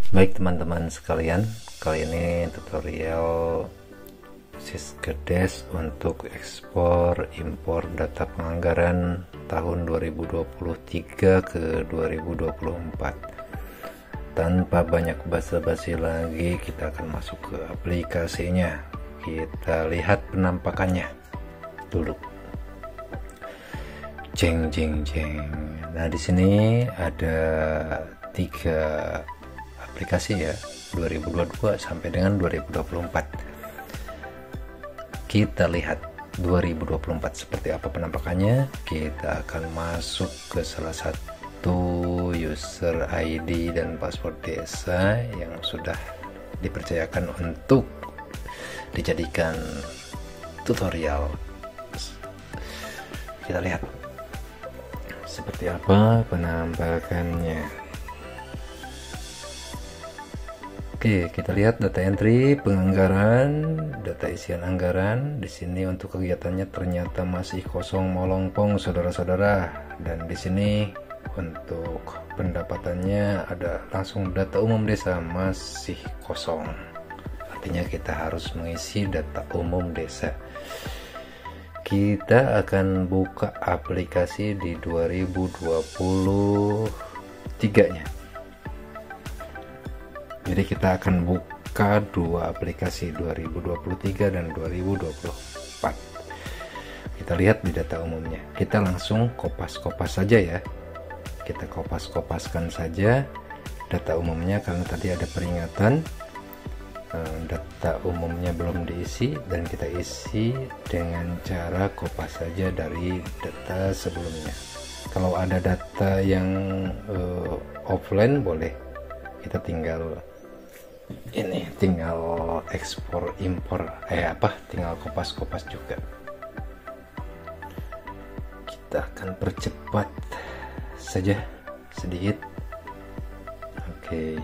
Baik teman-teman sekalian, kali ini tutorial Syskedes untuk ekspor impor data penganggaran tahun 2023 ke 2024. Tanpa banyak basa-basi lagi, kita akan masuk ke aplikasinya. Kita lihat penampakannya dulu. Jeng jeng jeng. Nah, di sini ada 3 aplikasi ya, 2022 sampai dengan 2024. Kita lihat 2024 seperti apa penampakannya. Kita akan masuk ke salah satu user ID dan password desa yang sudah dipercayakan untuk dijadikan tutorial. Kita lihat seperti apa penampakannya. Oke, kita lihat data entry, penganggaran, data isian anggaran. Di sini untuk kegiatannya ternyata masih kosong molongpong, saudara-saudara. Dan di sini untuk pendapatannya ada langsung data umum desa masih kosong. Artinya kita harus mengisi data umum desa. Kita akan buka aplikasi di 2023-nya. Jadi kita akan buka 2 aplikasi, 2023 dan 2024. Kita lihat di data umumnya. Kita langsung kopas-kopas saja ya. Kita kopas-kopaskan saja data umumnya karena tadi ada peringatan data umumnya belum diisi, dan kita isi dengan cara kopas saja dari data sebelumnya. Kalau ada data yang offline boleh kita tinggal ekspor impor tinggal kopas-kopas juga. Kita akan percepat saja sedikit. Oke.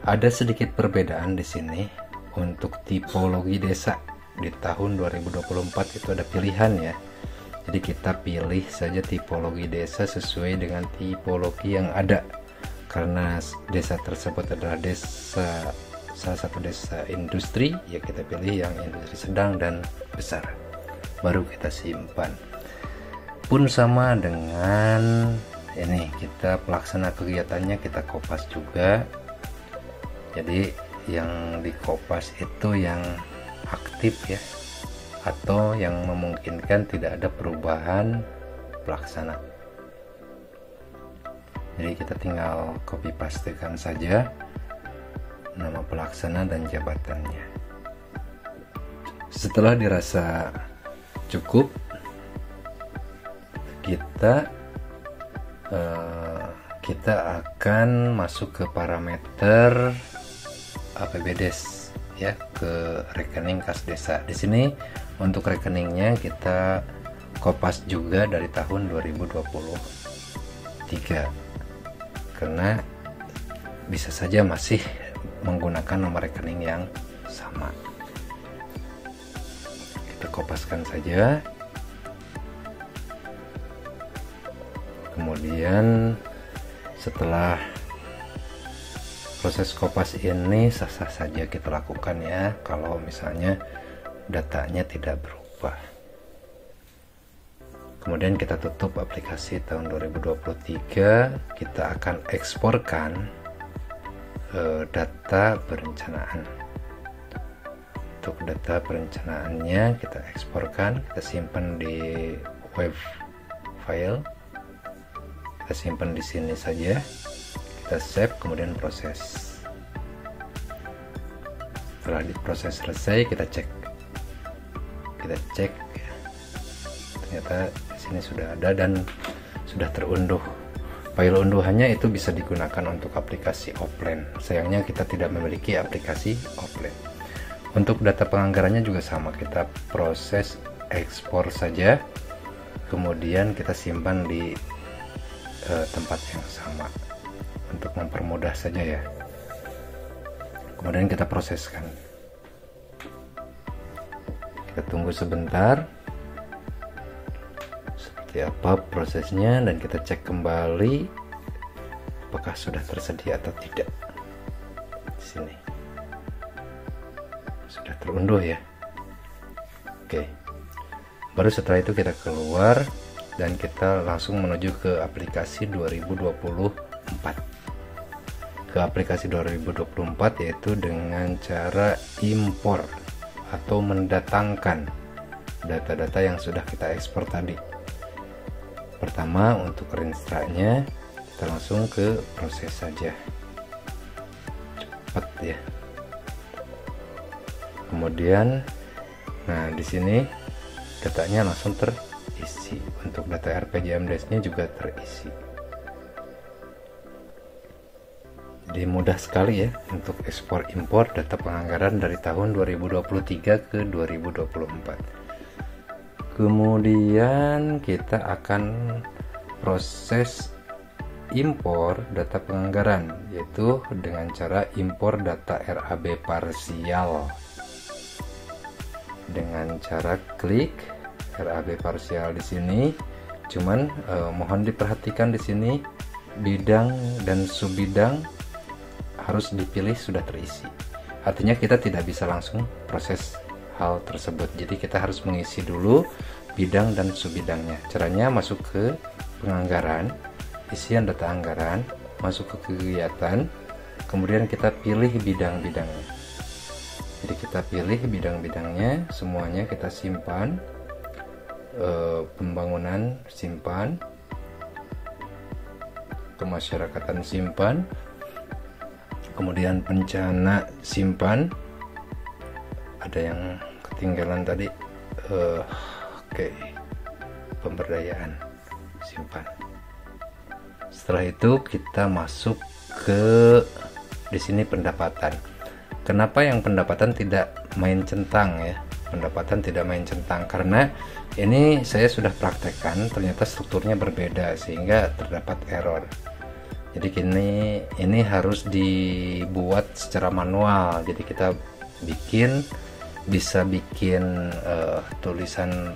Ada sedikit perbedaan di sini untuk tipologi desa. Di tahun 2024 itu ada pilihan ya. Jadi kita pilih saja tipologi desa sesuai dengan tipologi yang ada. Karena desa tersebut adalah salah satu desa industri, ya kita pilih yang industri sedang dan besar. Baru kita simpan. Pun sama dengan ini, kita pelaksana kegiatannya kita kopas juga. Jadi yang dikopas itu yang aktif ya, atau yang memungkinkan tidak ada perubahan pelaksana. Jadi kita tinggal copy pastekan saja nama pelaksana dan jabatannya. Setelah dirasa cukup, kita akan masuk ke parameter APBDes ya, ke rekening kas desa. Di sini untuk rekeningnya kita kopas juga dari tahun 2023 karena bisa saja masih menggunakan nomor rekening yang sama. Kita kopaskan saja. Kemudian setelah proses kopas ini sah-sah saja kita lakukan ya, kalau misalnya datanya tidak berubah. Kemudian kita tutup aplikasi tahun 2023. Kita akan eksporkan data perencanaan. Untuk data perencanaannya kita eksporkan, kita simpan di web file. Kita simpan di sini saja. Kita save, kemudian proses. Setelah diproses selesai, kita cek. Ternyata di sini sudah ada dan sudah terunduh. File unduhannya itu bisa digunakan untuk aplikasi offline. Sayangnya kita tidak memiliki aplikasi offline. Untuk data penganggarannya juga sama, kita proses ekspor saja, kemudian kita simpan di tempat yang sama untuk mempermudah saja ya. Kemudian kita proseskan. Kita tunggu sebentar seperti apa prosesnya, dan kita cek kembali apakah sudah tersedia atau tidak. di sini sudah terunduh ya. Oke, baru setelah itu kita keluar dan kita langsung menuju ke aplikasi 2024, ke aplikasi 2024, yaitu dengan cara impor atau mendatangkan data-data yang sudah kita ekspor tadi. Pertama, untuk Rinstra-nya kita langsung ke proses saja, cepat ya. Kemudian nah di sini datanya langsung terisi, untuk data RPJMDes-nya juga terisi. Jadi mudah sekali ya untuk ekspor impor data penganggaran dari tahun 2023 ke 2024. Kemudian kita akan proses impor data penganggaran, yaitu dengan cara impor data RAB parsial dengan cara klik RAB parsial di sini. Cuman mohon diperhatikan di sini bidang dan subbidang harus dipilih sudah terisi. Artinya kita tidak bisa langsung proses hal tersebut. Jadi kita harus mengisi dulu bidang dan subbidangnya. Caranya masuk ke penganggaran, isian data anggaran, masuk ke kegiatan, kemudian kita pilih bidang-bidangnya. Jadi kita pilih bidang-bidangnya, semuanya kita simpan. Pembangunan simpan, kemasyarakatan simpan, kemudian bencana simpan. Ada yang ketinggalan tadi, oke, pemberdayaan simpan. Setelah itu kita masuk ke di sini pendapatan. Kenapa yang pendapatan tidak main centang ya? Pendapatan tidak main centang karena ini saya sudah praktekkan, ternyata strukturnya berbeda sehingga terdapat error. Jadi ini harus dibuat secara manual. Jadi kita bisa bikin tulisan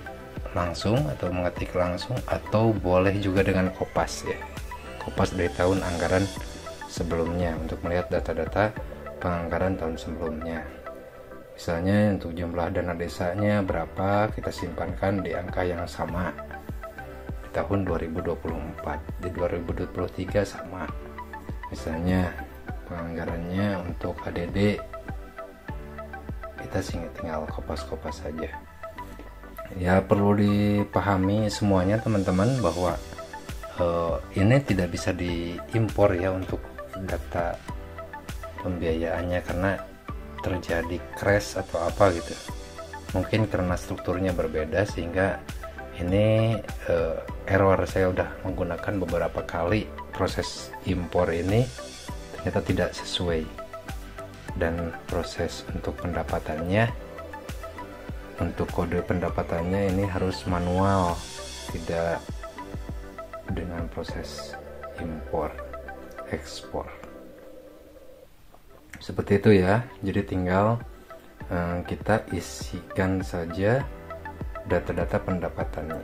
langsung atau mengetik langsung, atau boleh juga dengan kopas ya. Kopas dari tahun anggaran sebelumnya untuk melihat data-data penganggaran tahun sebelumnya. Misalnya untuk jumlah dana desanya berapa, kita simpankan di angka yang sama di tahun 2024, di 2023 sama. Misalnya penganggarannya untuk ADD kita tinggal kopas-kopas saja. Ya perlu dipahami semuanya teman-teman bahwa ini tidak bisa diimpor ya untuk data pembiayaannya karena terjadi crash atau apa gitu. Mungkin karena strukturnya berbeda sehingga ini error. Saya udah menggunakan beberapa kali proses impor ini, ternyata tidak sesuai. Dan proses untuk pendapatannya, untuk kode pendapatannya ini harus manual, tidak dengan proses impor ekspor. Seperti itu ya. Jadi tinggal kita isikan saja data-data pendapatannya.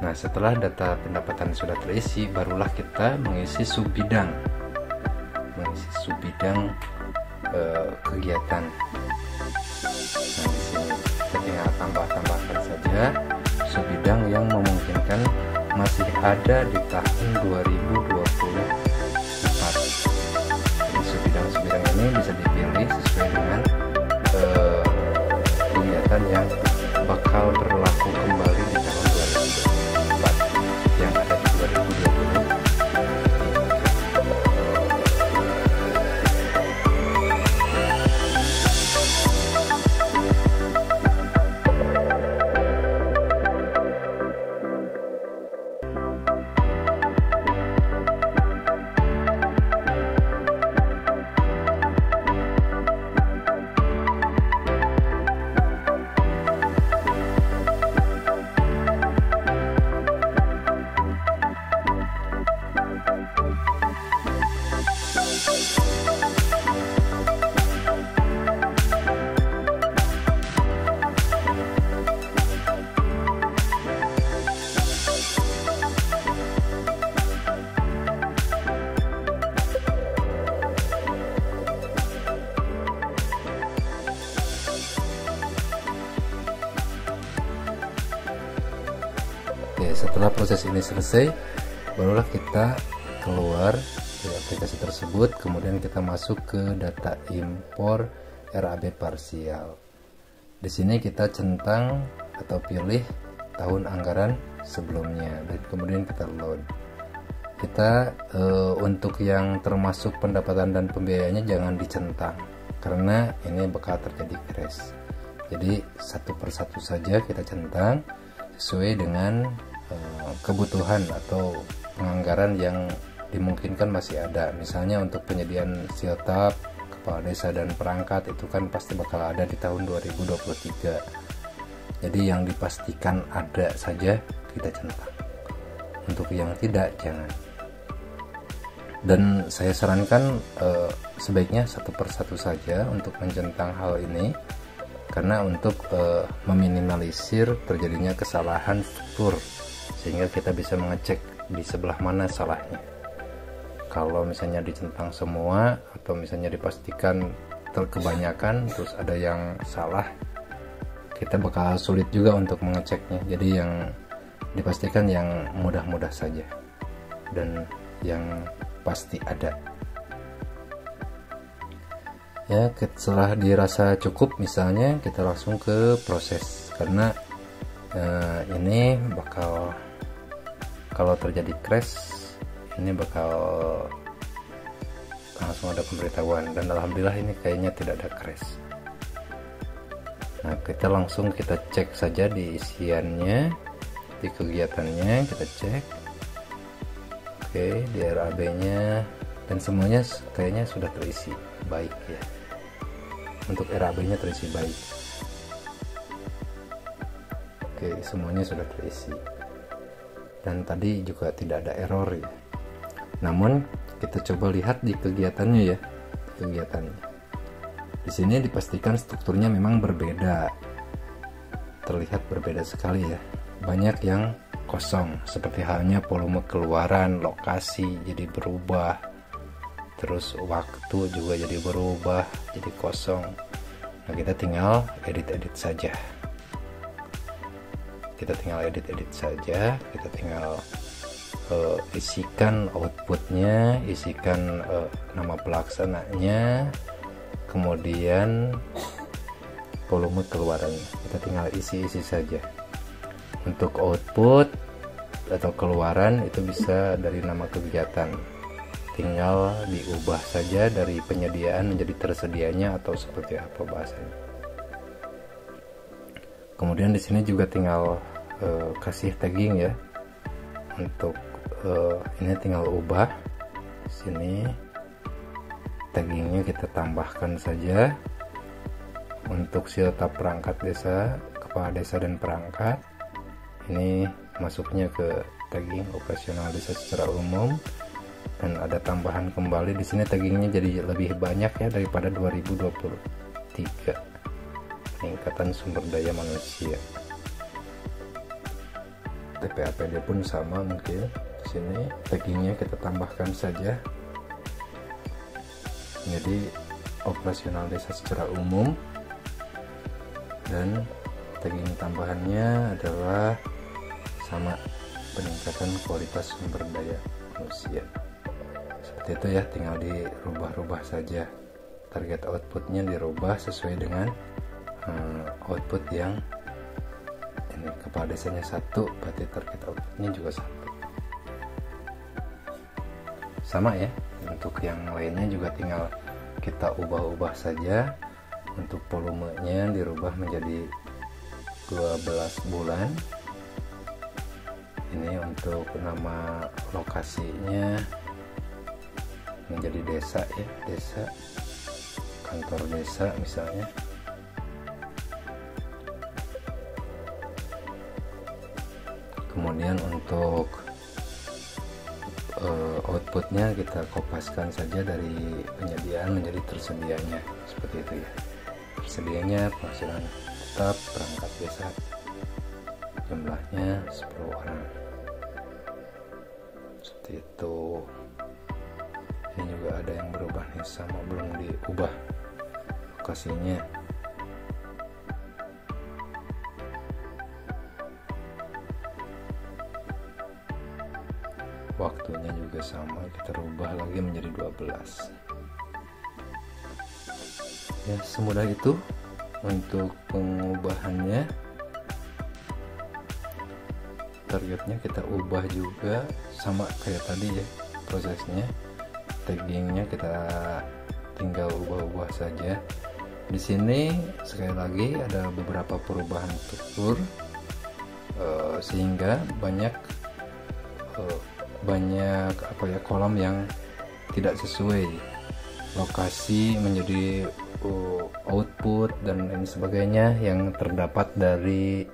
Nah, setelah data pendapatan sudah terisi, barulah kita mengisi subbidang, kegiatan. Nah, di sini kita tinggal tambahkan saja subbidang yang memungkinkan masih ada di tahun 2024. Subbidang ini bisa dipilih sesuai dengan kegiatan yang bakal berlaku kembali di tahun 2024 yang ada di 2020. setelah proses ini selesai, barulah kita keluar dari aplikasi tersebut, kemudian kita masuk ke data impor RAB parsial. Di sini kita centang atau pilih tahun anggaran sebelumnya dan kemudian kita load. Kita untuk yang termasuk pendapatan dan pembiayaannya jangan dicentang karena ini bakal terjadi crash. Jadi satu persatu saja kita centang sesuai dengan kebutuhan atau penganggaran yang dimungkinkan masih ada. Misalnya untuk penyediaan siltap, kepala desa dan perangkat itu kan pasti bakal ada di tahun 2023. Jadi yang dipastikan ada saja kita centang. Untuk yang tidak jangan. Dan saya sarankan sebaiknya satu persatu saja untuk mencentang hal ini, karena untuk meminimalisir terjadinya kesalahan struktur, sehingga kita bisa mengecek di sebelah mana salahnya. Kalau misalnya dicentang semua atau misalnya dipastikan kebanyakan terus ada yang salah, kita bakal sulit juga untuk mengeceknya. Jadi yang dipastikan yang mudah-mudah saja dan yang pasti ada. Ya, setelah dirasa cukup misalnya kita langsung ke proses, karena ini bakal, kalau terjadi crash ini bakal langsung ada pemberitahuan, dan alhamdulillah ini kayaknya tidak ada crash. Nah, kita langsung kita cek saja di isiannya, di kegiatannya kita cek. Oke, di RAB nya dan semuanya kayaknya sudah terisi baik ya. Untuk RAB nya terisi baik. Oke, semuanya sudah terisi dan tadi juga tidak ada error ya. Namun kita coba lihat di kegiatannya ya, di kegiatannya. Di sini dipastikan strukturnya memang berbeda, terlihat berbeda sekali ya. Banyak yang kosong, seperti halnya volume keluaran, lokasi jadi berubah, terus waktu juga jadi berubah, jadi kosong. Nah, kita tinggal edit-edit saja. Kita tinggal edit-edit saja, kita tinggal isikan outputnya, isikan nama pelaksananya, kemudian volume keluarannya. Kita tinggal isi-isi saja. Untuk output atau keluaran itu bisa dari nama kegiatan, tinggal diubah saja dari penyediaan menjadi tersedianya atau seperti apa bahasanya. Kemudian di sini juga tinggal kasih tagging ya. Untuk ini tinggal ubah sini, taggingnya kita tambahkan saja. Untuk siltap perangkat desa, kepala desa dan perangkat, ini masuknya ke tagging operasional desa secara umum, dan ada tambahan kembali di sini taggingnya jadi lebih banyak ya daripada 2023, peningkatan sumber daya manusia. TPAPD pun sama mungkin. Di sini taggingnya kita tambahkan saja jadi operasional desa secara umum, dan tagging tambahannya adalah sama, peningkatan kualitas sumber daya manusia. Seperti itu ya, tinggal dirubah-rubah saja. Target outputnya dirubah sesuai dengan output yang ini. Kepala desanya 1, berarti target outputnya juga 1. Sama ya, untuk yang lainnya juga tinggal kita ubah-ubah saja. Untuk volumenya dirubah menjadi 12 bulan. Ini untuk nama lokasinya menjadi desa ya, desa, kantor desa misalnya. Kemudian untuk outputnya kita kopaskan saja dari penyediaan menjadi tersedianya, seperti itu ya. Tersedianya penghasilan tetap perangkat desa, jumlahnya 10 orang, seperti itu. Ini juga ada yang berubah nih, sama belum diubah lokasinya. sama, kita rubah lagi menjadi 12. Ya, semudah itu untuk pengubahannya. Targetnya kita ubah juga sama kayak tadi ya prosesnya. Taggingnya kita tinggal ubah-ubah saja. Di sini sekali lagi ada beberapa perubahan struktur sehingga banyak kolom yang tidak sesuai lokasi menjadi output dan lain sebagainya yang terdapat dari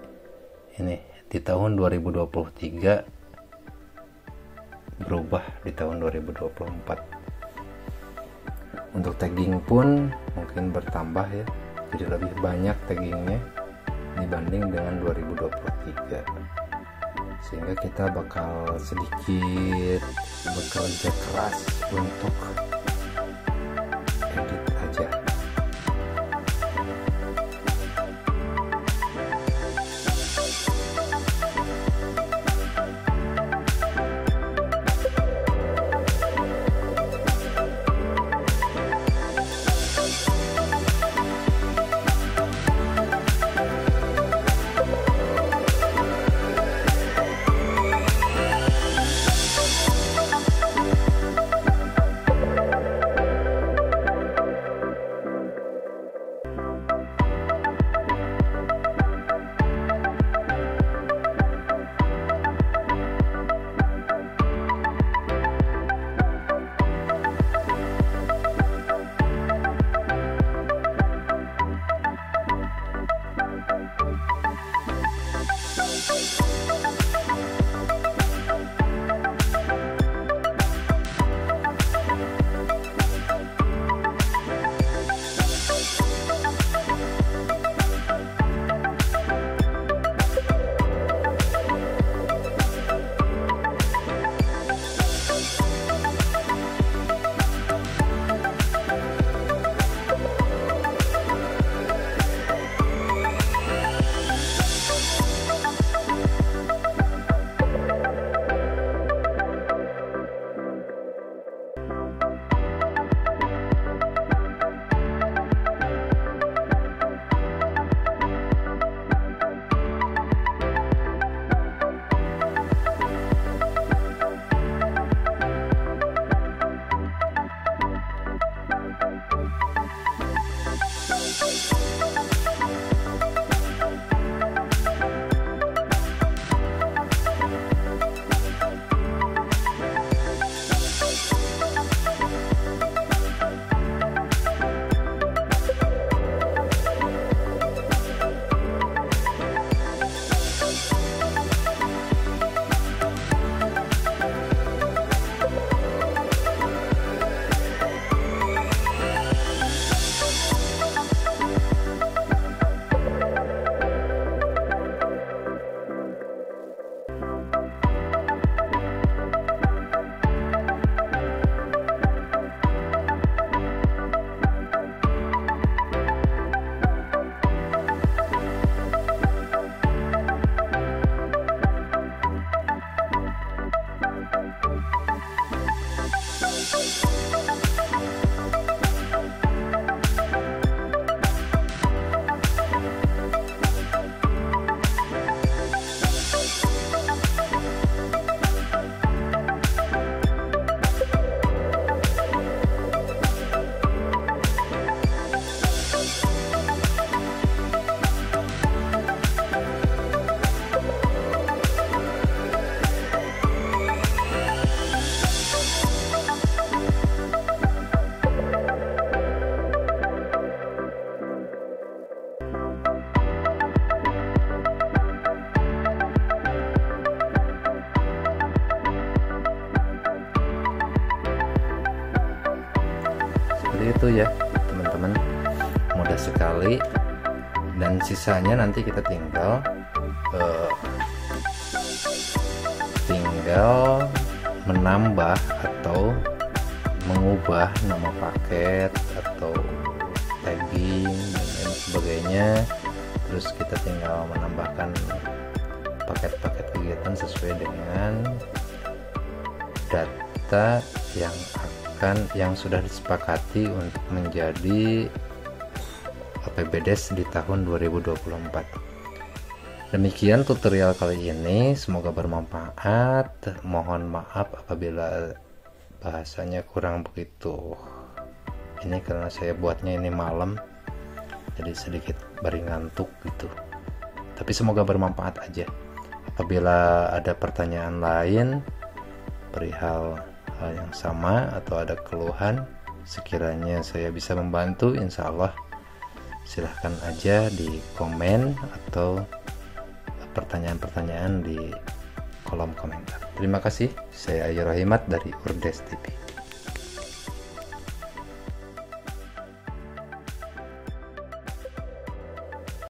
ini di tahun 2023 berubah di tahun 2024. Untuk tagging pun mungkin bertambah ya, jadi lebih banyak taggingnya dibanding dengan 2023, sehingga kita bakal sedikit bekerja keras untuk edit aja. Seperti itu ya teman-teman, mudah sekali. Dan sisanya nanti kita tinggal menambah atau mengubah nama paket atau tagging dan lain sebagainya. Terus kita tinggal menambahkan paket-paket kegiatan sesuai dengan kita yang sudah disepakati untuk menjadi APBDes di tahun 2024. Demikian tutorial kali ini, semoga bermanfaat. Mohon maaf apabila bahasanya kurang begitu ini, karena saya buatnya ini malam, jadi sedikit baring ngantuk gitu. Tapi semoga bermanfaat aja. Apabila ada pertanyaan lain perihal hal yang sama atau ada keluhan, sekiranya saya bisa membantu, insya Allah silahkan aja di komen atau pertanyaan-pertanyaan di kolom komentar. Terima kasih, saya Ayu Rahimat dari Urdes TV.